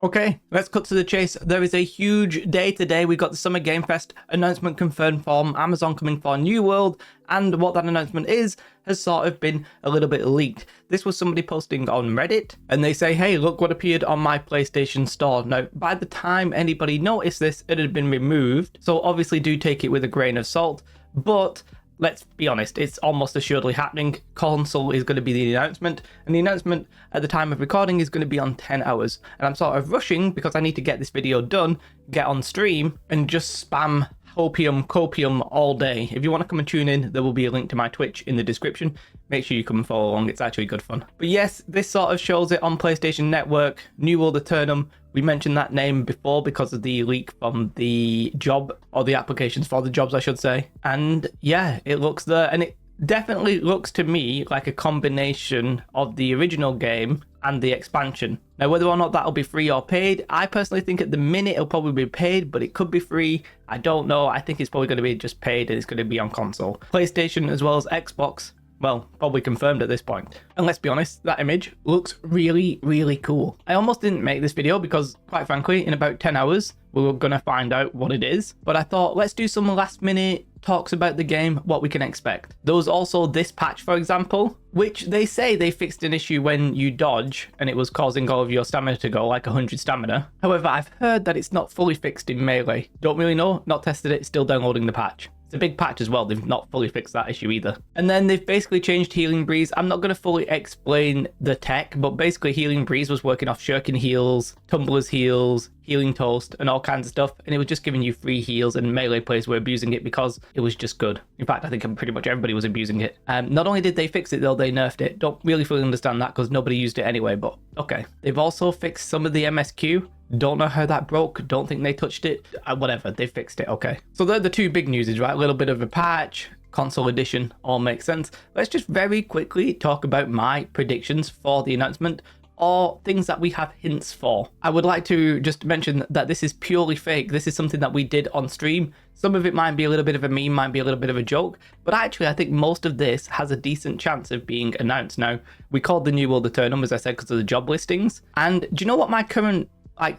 Okay, let's cut to the chase. There is a huge day today. We got the Summer Game Fest announcement confirmed from Amazon coming for New World, and what that announcement is has sort of been a little bit leaked. This was somebody posting on Reddit, and they say, hey, look what appeared on my PlayStation Store. Now, by the time anybody noticed this, it had been removed, so obviously do take it with a grain of salt, but let's be honest, it's almost assuredly happening. Console is going to be the announcement, and the announcement at the time of recording is going to be on 10 hours. And I'm sort of rushing because I need to get this video done, get on stream, and just spam copium all day. If you want to come and tune in, there will be a link to my Twitch in the description. Make sure you come and follow along, it's actually good fun. But yes, this sort of shows it on PlayStation Network, New World Eternum. We mentioned that name before because of the leak from the job, or the applications for the jobs, I should say. And yeah, it looks there, and it definitely looks to me like a combination of the original game and the expansion. Now, whether or not that'll be free or paid, I personally think at the minute it'll probably be paid, but it could be free. I don't know. I think it's probably going to be just paid, and it's going to be on console. PlayStation as well as Xbox, well, probably confirmed at this point. And let's be honest, that image looks really, really cool. I almost didn't make this video because, quite frankly, in about 10 hours, we were going to find out what it is. But I thought, let's do some last minute talks about the game, what we can expect. There was also this patch, for example, which they say they fixed an issue when you dodge and it was causing all of your stamina to go, like 100 stamina. However, I've heard that it's not fully fixed in Melee. Don't really know, not tested it, still downloading the patch. It's a big patch as well. They've not fully fixed that issue either. And then they've basically changed Healing Breeze. I'm not going to fully explain the tech, but basically Healing Breeze was working off Shuriken heals, Tumbler's heals, Healing Toast, and all kinds of stuff. And it was just giving you free heals, and Melee players were abusing it because it was just good. In fact, I think pretty much everybody was abusing it. Not only did they fix it though, they nerfed it. Don't really fully understand that because nobody used it anyway, but okay. They've also fixed some of the MSQ. Don't know how that broke. Don't think they touched it. Whatever, they fixed it. Okay. So they're the two big newses, right? A little bit of a patch, console edition, all makes sense. Let's just very quickly talk about my predictions for the announcement, or things that we have hints for. I would like to just mention that this is purely fake. This is something that we did on stream. Some of it might be a little bit of a meme, might be a little bit of a joke, but actually I think most of this has a decent chance of being announced. Now, we called the New World Eternum, as I said, because of the job listings. And do you know what my current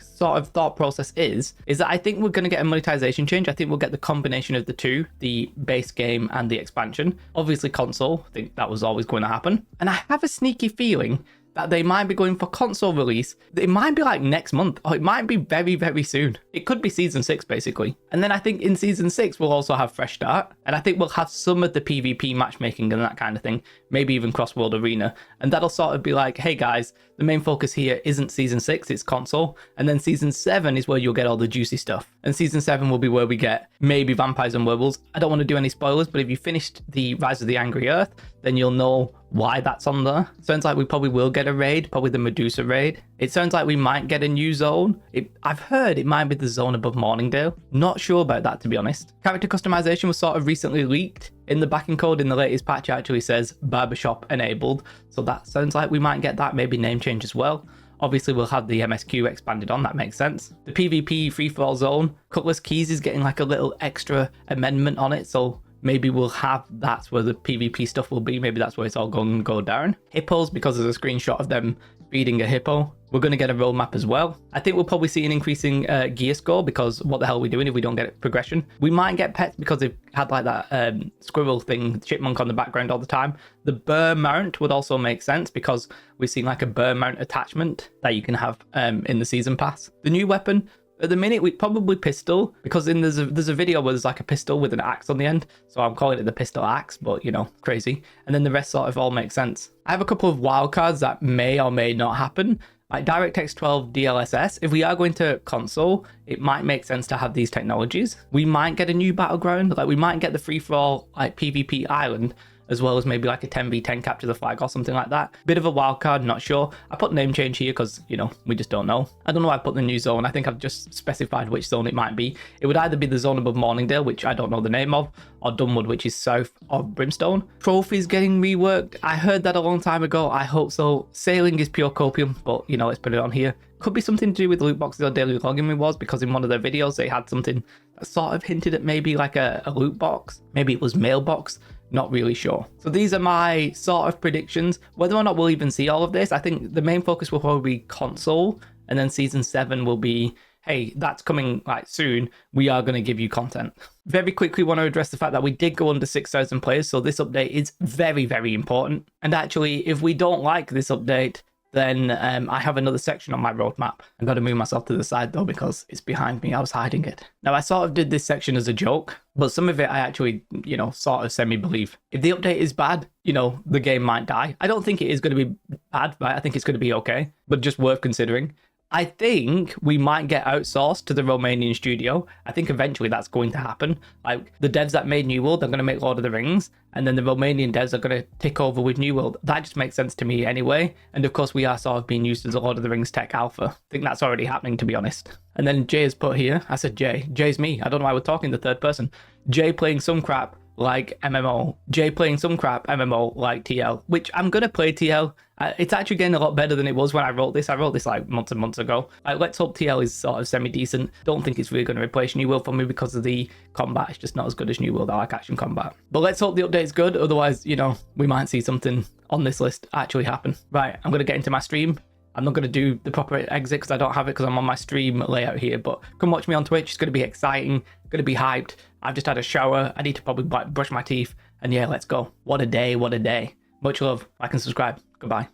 sort of thought process is that I think we're going to get a monetization change. I think we'll get the combination of the two, the base game and the expansion. Obviously console, I think that was always going to happen. And I have a sneaky feeling that they might be going for console release. It might be like next month, or it might be very, very soon. It could be season 6 basically. And then I think in season 6 we'll also have Fresh Start, and I think we'll have some of the PvP matchmaking and that kind of thing, maybe even Cross World Arena. And that'll sort of be like, hey guys, the main focus here isn't season 6, it's console. And then season 7 is where you'll get all the juicy stuff. And season 7 will be where we get maybe Vampires and Werewolves. I don't want to do any spoilers, but if you finished the Rise of the Angry Earth, then you'll know why that's on there. Sounds like we probably will get a raid, probably the Medusa raid. It sounds like we might get a new zone. I've heard it might be the zone above Morningdale. Not sure about that, to be honest. Character customization was sort of recently leaked. In the backing code in the latest patch, it actually says barbershop enabled. So that sounds like we might get that, maybe name change as well. Obviously, we'll have the MSQ expanded on, that makes sense. The PvP free-for-all zone, Cutlass Keys is getting like a little extra amendment on it, so maybe we'll have, that's where the PvP stuff will be. Maybe that's where it's all going to go down. Hippos, because there's a screenshot of them feeding a hippo. We're going to get a roadmap as well. I think we'll probably see an increasing gear score, because what the hell are we doing if we don't get progression? We might get pets because they've had like that squirrel thing, chipmunk on the background all the time. The burr mount would also make sense because we've seen like a burr mount attachment that you can have in the season pass. The new weapon, at the minute, we probably pistol, because there's a video where there's like a pistol with an axe on the end. So I'm calling it the pistol axe, but you know, crazy. And then the rest sort of all makes sense. I have a couple of wildcards that may or may not happen. Like DirectX 12 DLSS, if we are going to console, it might make sense to have these technologies. We might get a new battleground, like we might get the free-for-all like PvP island, as well as maybe like a 10v10 capture the flag or something like that. Bit of a wild card, not sure. I put name change here because, you know, we just don't know. I don't know why I put the new zone. I think I've just specified which zone it might be. It would either be the zone above Morningdale, which I don't know the name of, or Dunwood, which is south of Brimstone. Trophies getting reworked. I heard that a long time ago. I hope so. Sailing is pure copium, but, you know, let's put it on here. Could be something to do with loot boxes or daily login rewards, because in one of their videos they had something that sort of hinted at maybe like a loot box. Maybe it was mailbox. Not really sure. So these are my sort of predictions. Whether or not we'll even see all of this, I think the main focus will probably be console and then season 7 will be, hey, that's coming like soon. We are going to give you content. Very quickly want to address the fact that we did go under 6,000 players, so this update is very, very important. And actually, if we don't like this update, then I have another section on my roadmap. I've got to move myself to the side though because it's behind me. I was hiding it. Now, I sort of did this section as a joke, but some of it I actually, sort of semi-believe. If the update is bad, the game might die. I don't think it is going to be bad, right? I think it's going to be okay, but just worth considering. I think we might get outsourced to the Romanian studio. I think eventually that's going to happen. Like the devs that made New World, they're going to make Lord of the Rings, and then the Romanian devs are going to take over with New World. That just makes sense to me anyway. And of course, we are sort of being used as a Lord of the Rings tech alpha. I think that's already happening, to be honest. And then Jay has put here, I said Jay. Jay's me. I don't know why we're talking the third person. Jay playing some crap like MMO. Jay playing some crap MMO like TL, which I'm going to play TL. It's actually getting a lot better than it was when I wrote this. I wrote this like months and months ago. Let's hope TL is sort of semi-decent. Don't think it's really going to replace New World for me because of the combat. It's just not as good as New World. I like action combat. But let's hope the update's good. Otherwise, we might see something on this list actually happen. Right, I'm going to get into my stream. I'm not going to do the proper exit because I don't have it because I'm on my stream layout here. But come watch me on Twitch. It's going to be exciting. Going to be hyped. I've just had a shower. I need to probably brush my teeth. And yeah, let's go. What a day. What a day. Much love. Like and subscribe. Goodbye.